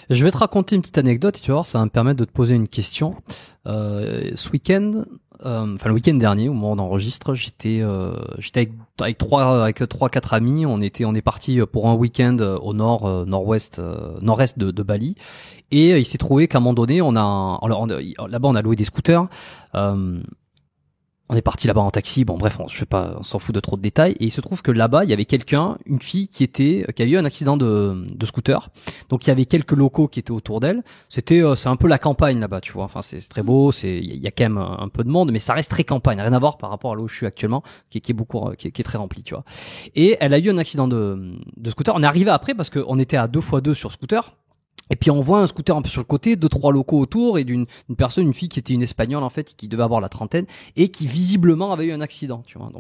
Je vais te raconter une petite anecdote, et tu vas voir, ça va me permettre de te poser une question. Ce week-end, le week-end dernier, au moment où on enregistre, j'étais avec trois, quatre amis. On est parti pour un week-end au nord-ouest, nord-est de Bali. Et il s'est trouvé qu'à un moment donné, là-bas, on a loué des scooters. On est parti là-bas en taxi. Bon, bref, on s'en fout de trop de détails. Et il se trouve que là-bas, il y avait une fille qui a eu un accident de scooter. Donc, il y avait quelques locaux qui étaient autour d'elle. C'est un peu la campagne là-bas, tu vois. Enfin, c'est très beau. Il y a quand même un peu de monde, mais ça reste très campagne. Rien à voir par rapport à là où je suis actuellement, qui est très rempli, tu vois. Et elle a eu un accident de scooter. On est arrivé après parce qu'on était à 2x2 sur scooter. Et puis on voit un scooter un peu sur le côté, deux trois locaux autour et une fille qui était une Espagnole en fait, qui devait avoir la trentaine et qui visiblement avait eu un accident, tu vois.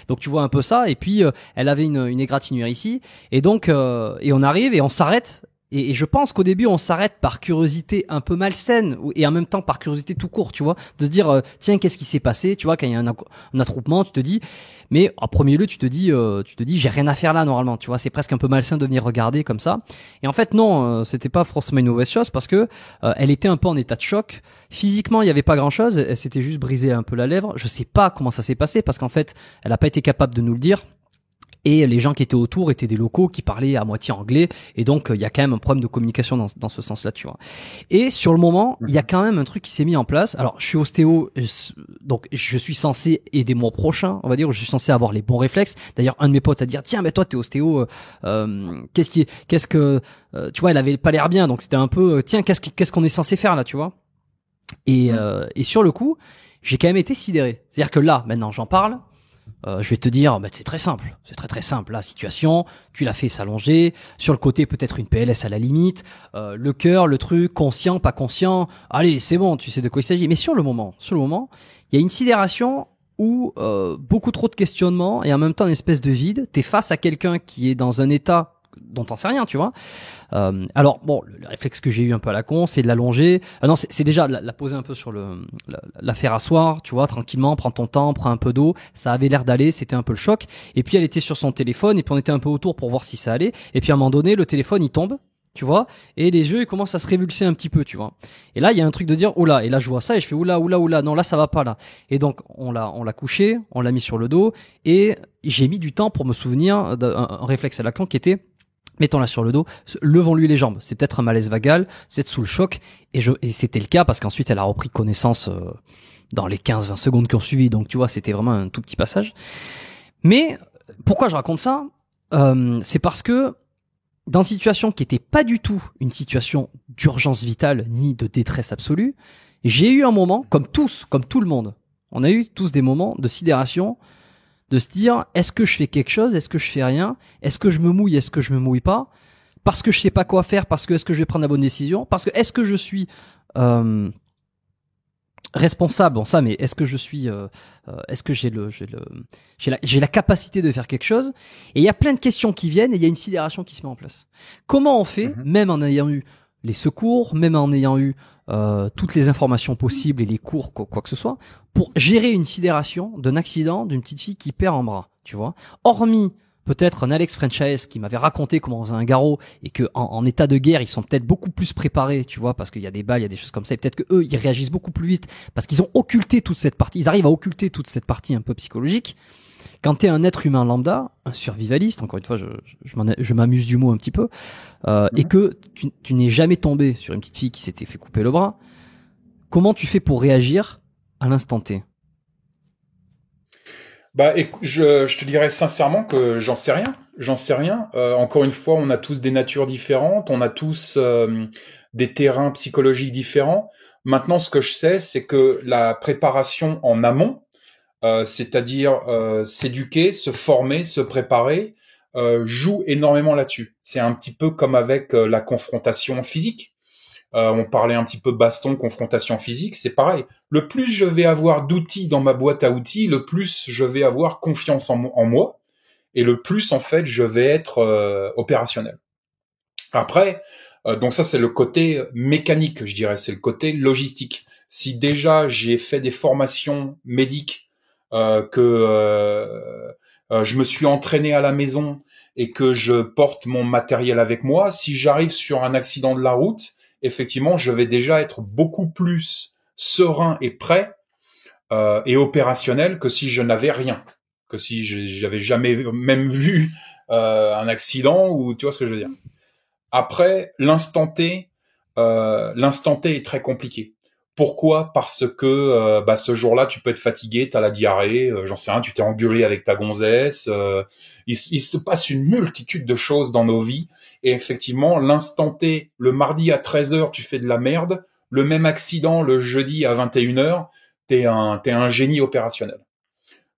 Donc tu vois un peu ça. Et puis elle avait une égratignure ici et donc et on arrive et on s'arrête. Et je pense qu'au début on s'arrête par curiosité un peu malsaine et en même temps par curiosité tout court, tu vois, de se dire tiens, qu'est-ce qui s'est passé, tu vois, quand il y a un attroupement, tu te dis. Mais en premier lieu, tu te dis, j'ai rien à faire là normalement, tu vois, c'est presque un peu malsain de venir regarder comme ça. Et en fait, non, c'était pas forcément une mauvaise chose parce que elle était un peu en état de choc. Physiquement, il y avait pas grand-chose, elle s'était juste brisé un peu la lèvre. Je sais pas comment ça s'est passé parce qu'en fait, elle a pas été capable de nous le dire. Et les gens qui étaient autour étaient des locaux qui parlaient à moitié anglais. Et donc, il y a quand même un problème de communication dans ce sens-là, tu vois. Et sur le moment, il y a quand même un truc qui s'est mis en place. Alors, je suis ostéo, donc je suis censé aider mon prochain, on va dire. Je suis censé avoir les bons réflexes. D'ailleurs, un de mes potes a dit, tiens, mais toi, t'es ostéo. Tu vois, elle avait pas l'air bien. Donc, c'était un peu, tiens, qu'est-ce qu'on est censé faire là, tu vois. Et sur le coup, j'ai quand même été sidéré. C'est-à-dire que là, maintenant, j'en parle. Je vais te dire, c'est très simple. C'est très très simple. La situation, tu l'as fait s'allonger. Sur le côté, peut-être une PLS à la limite. Le cœur, le truc, conscient, pas conscient. Allez, c'est bon, tu sais de quoi il s'agit. Mais sur le moment, il y a une sidération où beaucoup trop de questionnements et en même temps une espèce de vide. T'es face à quelqu'un qui est dans un état dont t'en sais rien, tu vois. Alors bon, le réflexe que j'ai eu un peu à la con, c'est de l'allonger. Non, c'est déjà la poser un peu sur la faire asseoir, tu vois, tranquillement, prends ton temps, prends un peu d'eau. Ça avait l'air d'aller, c'était un peu le choc. Et puis elle était sur son téléphone et puis on était un peu autour pour voir si ça allait. Et puis à un moment donné, le téléphone il tombe, tu vois, et les yeux ils commencent à se révulser un petit peu, tu vois. Et là il y a un truc de dire oula, et là je vois ça et je fais oula, non là ça va pas là. Et donc on l'a couché, on l'a mis sur le dos et j'ai mis du temps pour me souvenir d'un réflexe à la con qui était mettons-la sur le dos, levons-lui les jambes. C'est peut-être un malaise vagal, c'est peut-être sous le choc. Et c'était le cas parce qu'ensuite elle a repris connaissance dans les 15-20 secondes qui ont suivi. Donc tu vois, c'était vraiment un tout petit passage. Mais pourquoi je raconte ça c'est parce que dans une situation qui était pas du tout une situation d'urgence vitale ni de détresse absolue, j'ai eu un moment, comme tout le monde, on a eu tous des moments de sidération, de se dire, est-ce que je fais quelque chose, est-ce que je fais rien, est-ce que je me mouille, est-ce que je me mouille pas, parce que je sais pas quoi faire, parce que est-ce que je vais prendre la bonne décision, parce que est-ce que je suis responsable, bon ça, mais est-ce que je suis, est-ce que j'ai la capacité de faire quelque chose. Et il y a plein de questions qui viennent et il y a une sidération qui se met en place. Comment on fait, même en ayant eu les secours, même en ayant eu toutes les informations possibles et les cours, quoi que ce soit, pour gérer une sidération d'un accident d'une petite fille qui perd un bras, tu vois. Hormis peut-être un Alex Franchaise qui m'avait raconté comment on faisait un garrot et que en état de guerre ils sont peut-être beaucoup plus préparés, tu vois, parce qu'il y a des balles, il y a des choses comme ça, et peut-être que eux ils réagissent beaucoup plus vite parce qu'ils ont occulté toute cette partie, ils arrivent à occulter toute cette partie un peu psychologique. Quand t'es un être humain lambda, un survivaliste, encore une fois, je m'amuse du mot un petit peu, et que tu n'es jamais tombé sur une petite fille qui s'était fait couper le bras, comment tu fais pour réagir à l'instant T? Écoute, je te dirais sincèrement que j'en sais rien. J'en sais rien. Encore une fois, on a tous des natures différentes, on a tous des terrains psychologiques différents. Maintenant, ce que je sais, c'est que la préparation en amont, c'est-à-dire s'éduquer, se former, se préparer, joue énormément là-dessus. C'est un petit peu comme avec la confrontation physique. On parlait un petit peu baston, confrontation physique, c'est pareil. Le plus je vais avoir d'outils dans ma boîte à outils, le plus je vais avoir confiance en moi, et le plus en fait je vais être opérationnel. Après, donc ça c'est le côté mécanique, je dirais, c'est le côté logistique. Si déjà j'ai fait des formations médiques, que je me suis entraîné à la maison et que je porte mon matériel avec moi, si j'arrive sur un accident de la route, effectivement, je vais déjà être beaucoup plus serein et prêt et opérationnel que si je n'avais rien, que si j'avais jamais même vu un accident, ou tu vois ce que je veux dire. Après, l'instant T est très compliqué. Pourquoi ? Parce que ce jour-là, tu peux être fatigué, t'as la diarrhée, j'en sais rien, tu t'es engueulé avec ta gonzesse. Il se passe une multitude de choses dans nos vies. Et effectivement, l'instant T, le mardi à 13h, tu fais de la merde. Le même accident, le jeudi à 21h, t'es un génie opérationnel.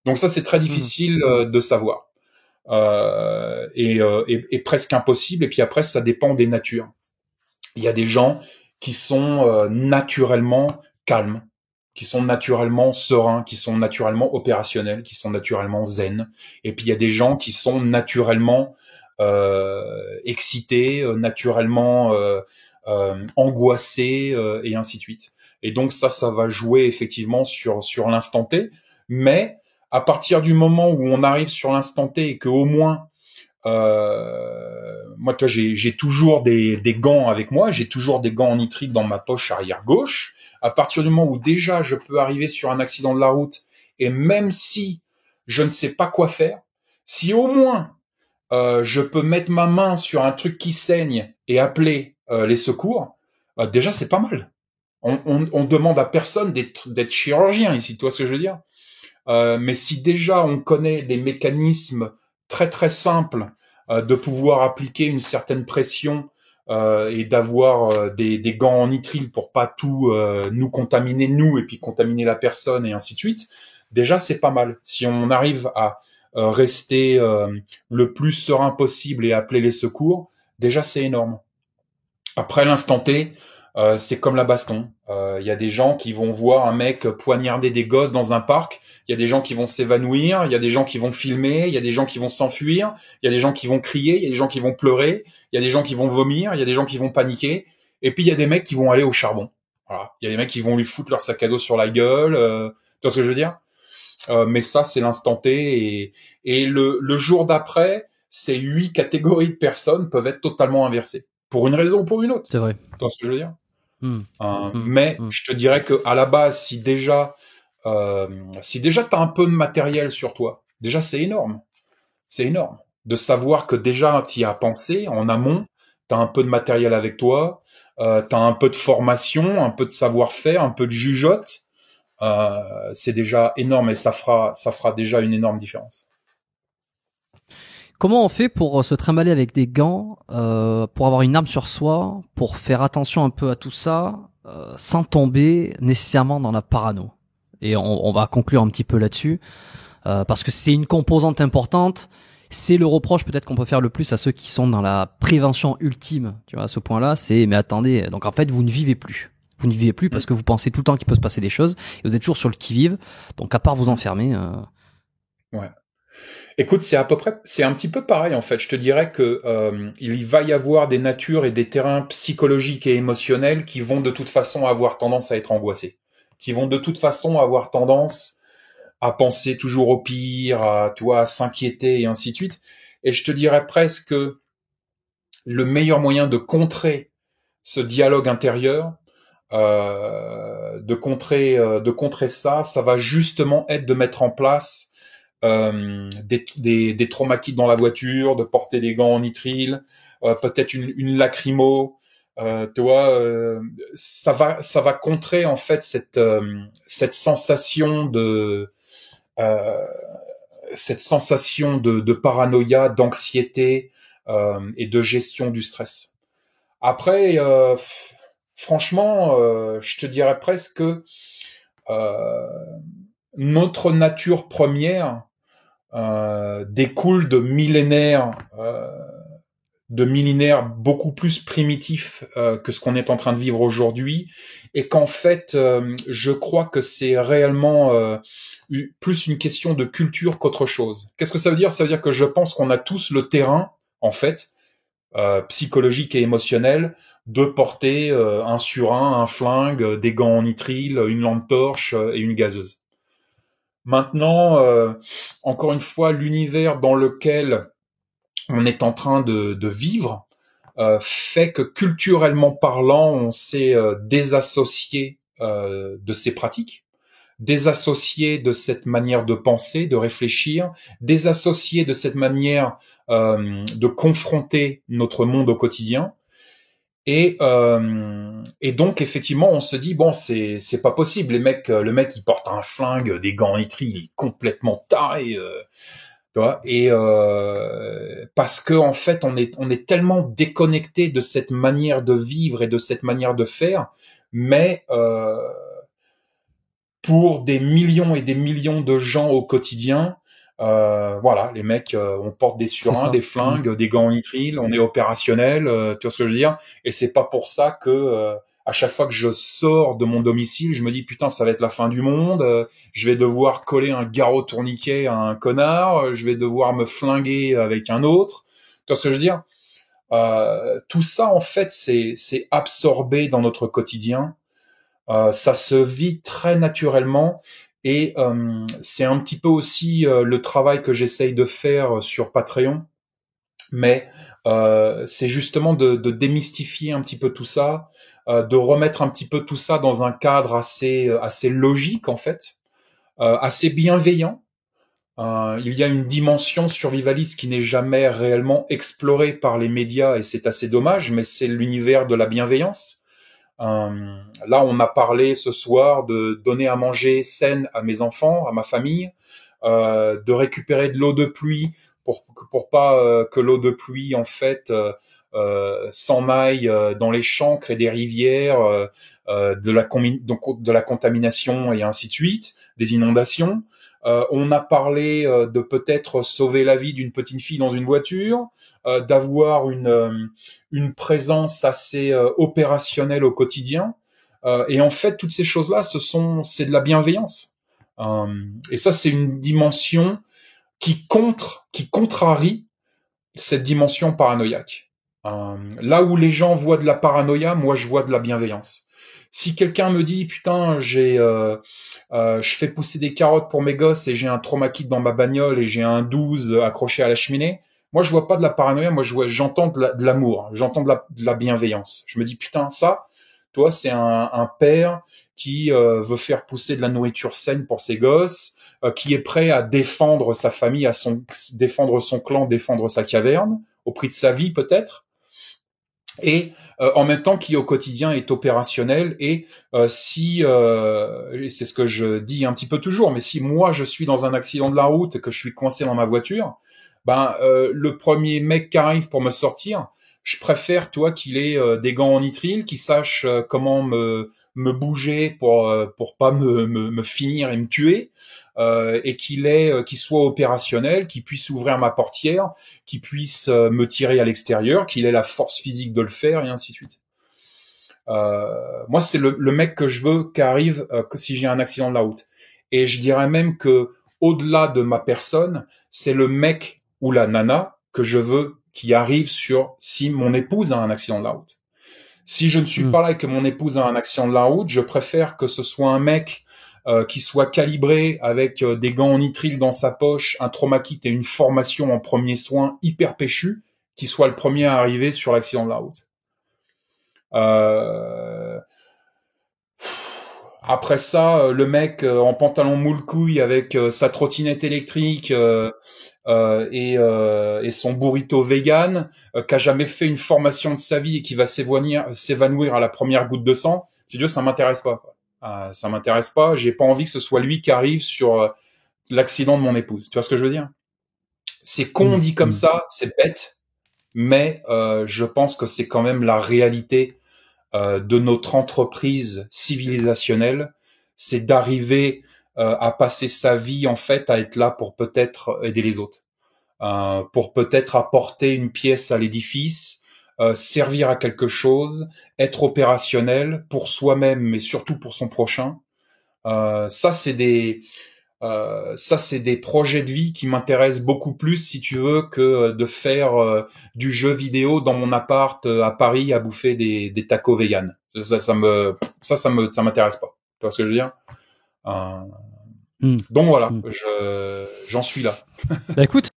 Donc ça, c'est très difficile de savoir. Et presque impossible. Et puis après, ça dépend des natures. Il y a des gens qui sont naturellement calmes, qui sont naturellement sereins, qui sont naturellement opérationnels, qui sont naturellement zen. Et puis il y a des gens qui sont naturellement excités, naturellement angoissés, et ainsi de suite. Et donc ça va jouer effectivement sur l'instant T. Mais à partir du moment où on arrive sur l'instant T et que au moins moi, toi, j'ai toujours des gants avec moi, j'ai toujours des gants en nitrique dans ma poche arrière gauche. À partir du moment où déjà je peux arriver sur un accident de la route, et même si je ne sais pas quoi faire, si au moins je peux mettre ma main sur un truc qui saigne et appeler les secours, déjà c'est pas mal. On demande à personne d'être chirurgien ici, tu vois ce que je veux dire. Mais si déjà on connaît les mécanismes très très simples de pouvoir appliquer une certaine pression et d'avoir des gants en nitrile pour pas tout nous contaminer nous et puis contaminer la personne et ainsi de suite, déjà c'est pas mal. Si on arrive à rester le plus serein possible et appeler les secours, déjà c'est énorme. Après l'instant T, c'est comme la baston. Il y a des gens qui vont voir un mec poignarder des gosses dans un parc. Il y a des gens qui vont s'évanouir. Il y a des gens qui vont filmer. Il y a des gens qui vont s'enfuir. Il y a des gens qui vont crier. Il y a des gens qui vont pleurer. Il y a des gens qui vont vomir. Il y a des gens qui vont paniquer. Et puis il y a des mecs qui vont aller au charbon. Voilà. Il y a des mecs qui vont lui foutre leur sac à dos sur la gueule. Tu vois ce que je veux dire ? Mais ça, c'est l'instant T. Et le jour d'après, ces 8 catégories de personnes peuvent être totalement inversées. Pour une raison ou pour une autre. C'est vrai. Tu vois ce que je veux dire ? Mais je te dirais que à la base, si déjà t'as un peu de matériel sur toi, déjà c'est énorme. C'est énorme de savoir que déjà t'y as pensé en amont. T'as un peu de matériel avec toi, t'as un peu de formation, un peu de savoir-faire, un peu de jugeote. C'est déjà énorme et ça fera déjà une énorme différence. Comment on fait pour se trimballer avec des gants, pour avoir une arme sur soi, pour faire attention un peu à tout ça, sans tomber nécessairement dans la parano ? Et on va conclure un petit peu là-dessus, parce que c'est une composante importante. C'est le reproche peut-être qu'on peut faire le plus à ceux qui sont dans la prévention ultime. Tu vois, à ce point-là, c'est mais attendez, donc en fait vous ne vivez plus. Vous ne vivez plus parce que vous pensez tout le temps qu'il peut se passer des choses et vous êtes toujours sur le qui-vive. Donc à part vous enfermer. Ouais. Écoute, c'est un petit peu pareil en fait. Je te dirais que il va y avoir des natures et des terrains psychologiques et émotionnels qui vont de toute façon avoir tendance à être angoissés, qui vont de toute façon avoir tendance à penser toujours au pire, à s'inquiéter et ainsi de suite. Et je te dirais presque que le meilleur moyen de contrer ce dialogue intérieur, de contrer ça va justement être de mettre en place des traumatiques dans la voiture, de porter des gants en nitrile, peut-être une lacrymo, ça va contrer en fait cette sensation de paranoïa, d'anxiété et de gestion du stress. Après, franchement, je te dirais presque que notre nature première découle de millénaires beaucoup plus primitifs que ce qu'on est en train de vivre aujourd'hui, et qu'en fait, je crois que c'est réellement plus une question de culture qu'autre chose. Qu'est-ce que ça veut dire ? Ça veut dire que je pense qu'on a tous le terrain, en fait, psychologique et émotionnel, de porter un surin, un flingue, des gants en nitrile, une lampe torche et une gazeuse. Maintenant, encore une fois, l'univers dans lequel on est en train de vivre fait que culturellement parlant, on s'est désassocié de ces pratiques, désassocié de cette manière de penser, de réfléchir, désassocié de cette manière de confronter notre monde au quotidien. Et donc effectivement, on se dit bon, c'est pas possible. Le mec, il porte un flingue, des gants en nitrile, il est complètement taré. Tu vois, et parce que en fait on est tellement déconnecté de cette manière de vivre et de cette manière de faire, mais pour des millions et des millions de gens au quotidien, voilà, les mecs, on porte des surins, des flingues, des gants en nitrile, on est opérationnel, tu vois ce que je veux dire? Et c'est pas pour ça que à chaque fois que je sors de mon domicile, je me dis putain, ça va être la fin du monde, je vais devoir coller un garrot tourniquet à un connard, je vais devoir me flinguer avec un autre, tu vois ce que je veux dire? Tout ça en fait, c'est absorbé dans notre quotidien. Ça se vit très naturellement et c'est un petit peu aussi le travail que j'essaye de faire sur Patreon, mais c'est justement de démystifier un petit peu tout ça, de remettre un petit peu tout ça dans un cadre assez logique en fait, assez bienveillant. Il y a une dimension survivaliste qui n'est jamais réellement explorée par les médias et c'est assez dommage, mais c'est l'univers de la bienveillance. Là, on a parlé ce soir de donner à manger sain à mes enfants, à ma famille, de récupérer de l'eau de pluie pour pas que l'eau de pluie en fait s'en aille dans les champs, crée des rivières, donc de la contamination et ainsi de suite, des inondations. On a parlé de peut-être sauver la vie d'une petite fille dans une voiture, d'avoir une présence assez opérationnelle au quotidien. Et en fait, toutes ces choses-là, c'est de la bienveillance. Et ça, c'est une dimension qui contrarie cette dimension paranoïaque. Là où les gens voient de la paranoïa, moi, je vois de la bienveillance. Si quelqu'un me dit putain, je fais pousser des carottes pour mes gosses et j'ai un trauma kit dans ma bagnole et j'ai un 12 accroché à la cheminée, moi je vois pas de la paranoïa, moi j'entends de l'amour, j'entends de la bienveillance. Je me dis putain, ça, toi c'est un père qui veut faire pousser de la nourriture saine pour ses gosses, qui est prêt à défendre sa famille, défendre son clan, défendre sa caverne au prix de sa vie peut-être. Et en même temps qui au quotidien est opérationnel et si c'est ce que je dis un petit peu toujours, mais si moi je suis dans un accident de la route et que je suis coincé dans ma voiture, ben le premier mec qui arrive pour me sortir, je préfère qu'il ait des gants en nitrile, qu'il sache comment me bouger pour pas me finir et me tuer, et qu'il soit opérationnel, qu'il puisse ouvrir ma portière, qu'il puisse me tirer à l'extérieur, qu'il ait la force physique de le faire et ainsi de suite. Moi, c'est le mec que je veux qui arrive que si j'ai un accident de la route. Et je dirais même que au-delà de ma personne, c'est le mec ou la nana que je veux qui arrive si mon épouse a un accident de la route. Si je ne suis pas là et que mon épouse a un accident de la route, je préfère que ce soit un mec qui soit calibré avec des gants en nitrile dans sa poche, un trauma kit et une formation en premiers soins hyper péchu, qui soit le premier à arriver sur l'accident de la route. Après ça, le mec en pantalon moule-couille avec sa trottinette électrique et son burrito vegan, qui a jamais fait une formation de sa vie et qui va s'évanouir à la première goutte de sang, si Dieu, ça m'intéresse pas. Ça m'intéresse pas. J'ai pas envie que ce soit lui qui arrive sur l'accident de mon épouse. Tu vois ce que je veux dire? C'est con dit comme ça, c'est bête, mais je pense que c'est quand même la réalité de notre entreprise civilisationnelle, c'est d'arriver à passer sa vie en fait à être là pour peut-être aider les autres, pour peut-être apporter une pièce à l'édifice, servir à quelque chose, être opérationnel pour soi-même mais surtout pour son prochain. Ça c'est des projets de vie qui m'intéressent beaucoup plus, si tu veux, que de faire du jeu vidéo dans mon appart à Paris à bouffer des tacos vegan. Ça m'intéresse pas. Tu vois ce que je veux dire? Donc voilà, Mm. j'en suis là. Bah écoute,